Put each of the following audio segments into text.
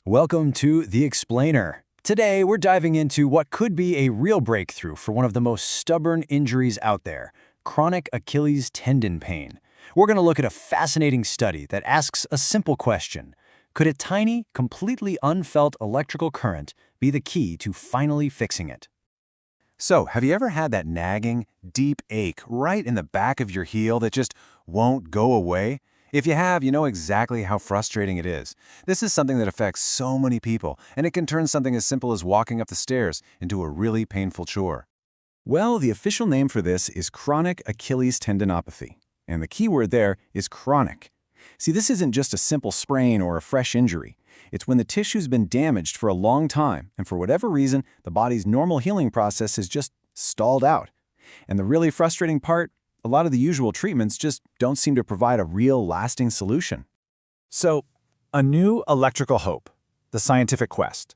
Welcome to The Explainer. Today, we're diving into what could be a real breakthrough for one of the most stubborn injuries out there, chronic Achilles tendon pain. We're going to look at a fascinating study that asks a simple question. Could a tiny, completely unfelt electrical current be the key to finally fixing it? So, have you ever had that nagging, deep ache right in the back of your heel that just won't go away? If you have, you know exactly how frustrating it is. This is something that affects so many people, and it can turn something as simple as walking up the stairs into a really painful chore. Well, the official name for this is chronic Achilles tendinopathy, and the key word there is chronic. See, this isn't just a simple sprain or a fresh injury. It's when the tissue's been damaged for a long time, and for whatever reason, the body's normal healing process has just stalled out. And the really frustrating part, a lot of the usual treatments just don't seem to provide a real lasting solution. So, a new electrical hope, the scientific quest.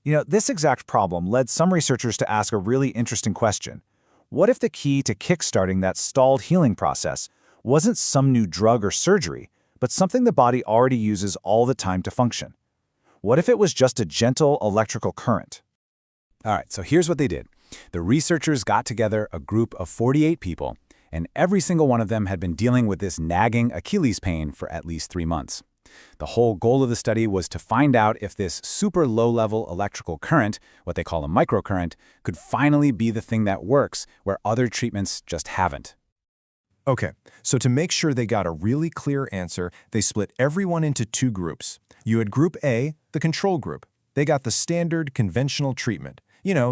This exact problem led some researchers to ask a really interesting question. What if the key to kickstarting that stalled healing process wasn't some new drug or surgery, but something the body already uses all the time to function? What if it was just a gentle electrical current? All right, so here's what they did. The researchers got together a group of 48 people, and every single one of them had been dealing with this nagging Achilles pain for at least 3 months. The whole goal of the study was to find out if this super low-level electrical current, what they call a microcurrent, could finally be the thing that works where other treatments just haven't. Okay, so to make sure they got a really clear answer, they split everyone into 2 groups. You had Group A, the control group. They got the standard conventional treatment.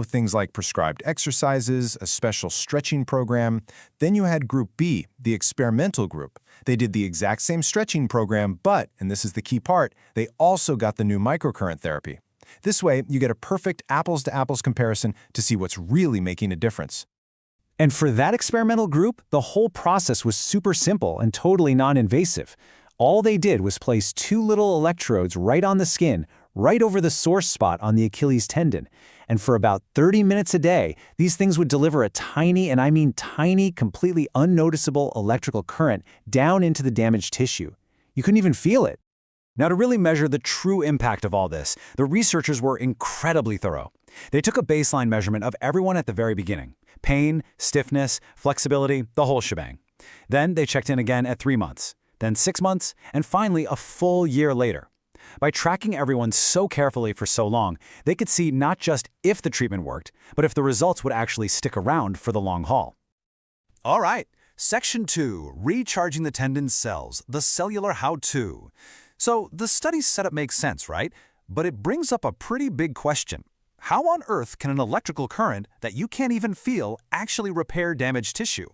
Things like prescribed exercises, a special stretching program. Then you had Group B, the experimental group. They did the exact same stretching program, but, and this is the key part, they also got the new microcurrent therapy. This way, you get a perfect apples-to-apples comparison to see what's really making a difference. And for that experimental group, the whole process was super simple and totally non-invasive. All they did was place 2 little electrodes right on the skin, right over the sore spot on the Achilles tendon. And for about 30 minutes a day, these things would deliver a tiny, and I mean tiny, completely unnoticeable electrical current down into the damaged tissue. You couldn't even feel it. Now, to really measure the true impact of all this, the researchers were incredibly thorough. They took a baseline measurement of everyone at the very beginning: pain, stiffness, flexibility, the whole shebang. Then they checked in again at 3 months, then 6 months, and finally a full year later. By tracking everyone so carefully for so long, they could see not just if the treatment worked, but if the results would actually stick around for the long haul. All right, Section 2, Recharging the Tendon Cells, the Cellular How-To. So the study's setup makes sense, right? But it brings up a pretty big question. How on earth can an electrical current that you can't even feel actually repair damaged tissue?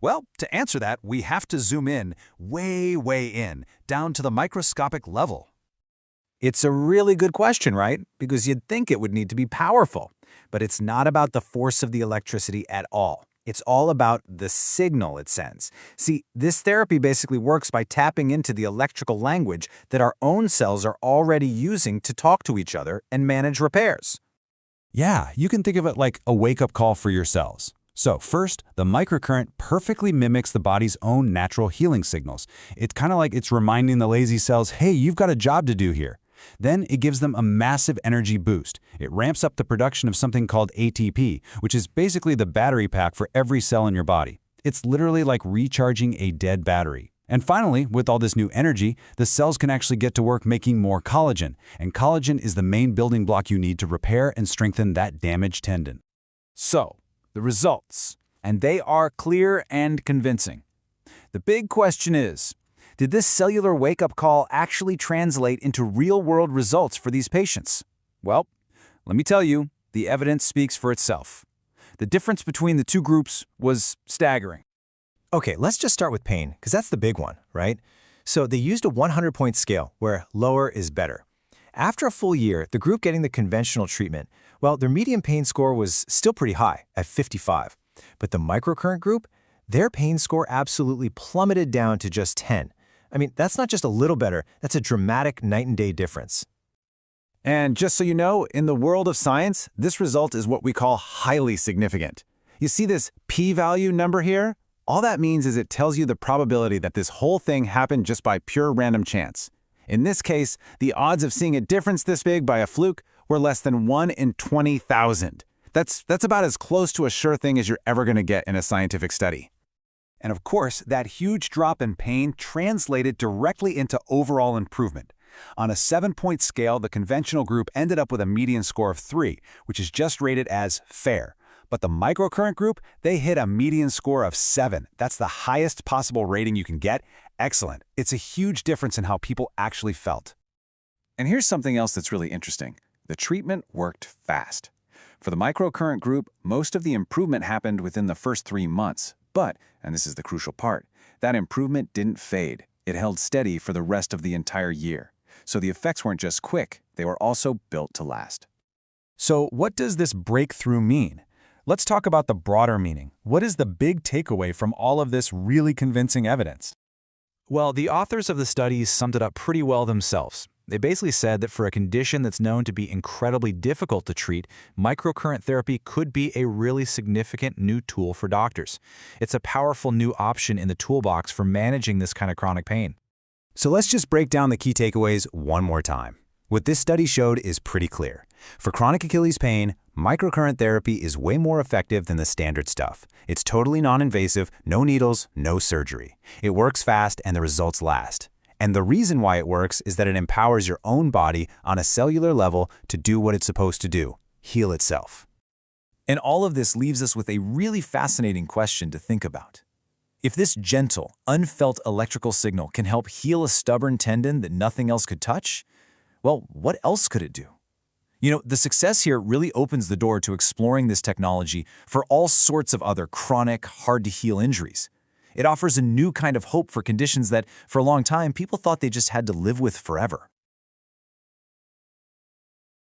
Well, to answer that, we have to zoom in, way in, down to the microscopic level. It's a really good question, right? Because you'd think it would need to be powerful. But it's not about the force of the electricity at all. It's all about the signal it sends. See, this therapy basically works by tapping into the electrical language that our own cells are already using to talk to each other and manage repairs. Yeah, you can think of it like a wake-up call for your cells. So first, the microcurrent perfectly mimics the body's own natural healing signals. It's kind of like it's reminding the lazy cells, hey, you've got a job to do here. Then it gives them a massive energy boost. It ramps up the production of something called ATP, which is basically the battery pack for every cell in your body. It's literally like recharging a dead battery. And finally, with all this new energy, the cells can actually get to work making more collagen. And collagen is the main building block you need to repair and strengthen that damaged tendon. So, the results. And they are clear and convincing. The big question is, did this cellular wake-up call actually translate into real-world results for these patients? Well, let me tell you, the evidence speaks for itself. The difference between the 2 groups was staggering. Okay, let's just start with pain, because that's the big one, right? So they used a 100-point scale, where lower is better. After a full year, the group getting the conventional treatment, well, their median pain score was still pretty high, at 55. But the microcurrent group, their pain score absolutely plummeted down to just 10. I mean, that's not just a little better, that's a dramatic night-and-day difference. And just so you know, in the world of science, this result is what we call highly significant. You see this p-value number here? All that means is it tells you the probability that this whole thing happened just by pure random chance. In this case, the odds of seeing a difference this big by a fluke were less than 1 in 20,000. That's about as close to a sure thing as you're ever going to get in a scientific study. And of course, that huge drop in pain translated directly into overall improvement. On a 7-point scale, the conventional group ended up with a median score of 3, which is just rated as fair. But the microcurrent group, they hit a median score of 7. That's the highest possible rating you can get. Excellent. It's a huge difference in how people actually felt. And here's something else that's really interesting. The treatment worked fast. For the microcurrent group, most of the improvement happened within the first 3 months. But, and this is the crucial part, that improvement didn't fade. It held steady for the rest of the entire year. So the effects weren't just quick, they were also built to last. So what does this breakthrough mean? Let's talk about the broader meaning. What is the big takeaway from all of this really convincing evidence? Well, the authors of the studies summed it up pretty well themselves. They basically said that for a condition that's known to be incredibly difficult to treat, microcurrent therapy could be a really significant new tool for doctors. It's a powerful new option in the toolbox for managing this kind of chronic pain. So let's just break down the key takeaways one more time. What this study showed is pretty clear. For chronic Achilles pain, microcurrent therapy is way more effective than the standard stuff. It's totally non-invasive, no needles, no surgery. It works fast and the results last. And the reason why it works is that it empowers your own body on a cellular level to do what it's supposed to do, heal itself. And all of this leaves us with a really fascinating question to think about. If this gentle, unfelt electrical signal can help heal a stubborn tendon that nothing else could touch, well, what else could it do? You know, the success here really opens the door to exploring this technology for all sorts of other chronic, hard-to-heal injuries. It offers a new kind of hope for conditions that, for a long time, people thought they just had to live with forever.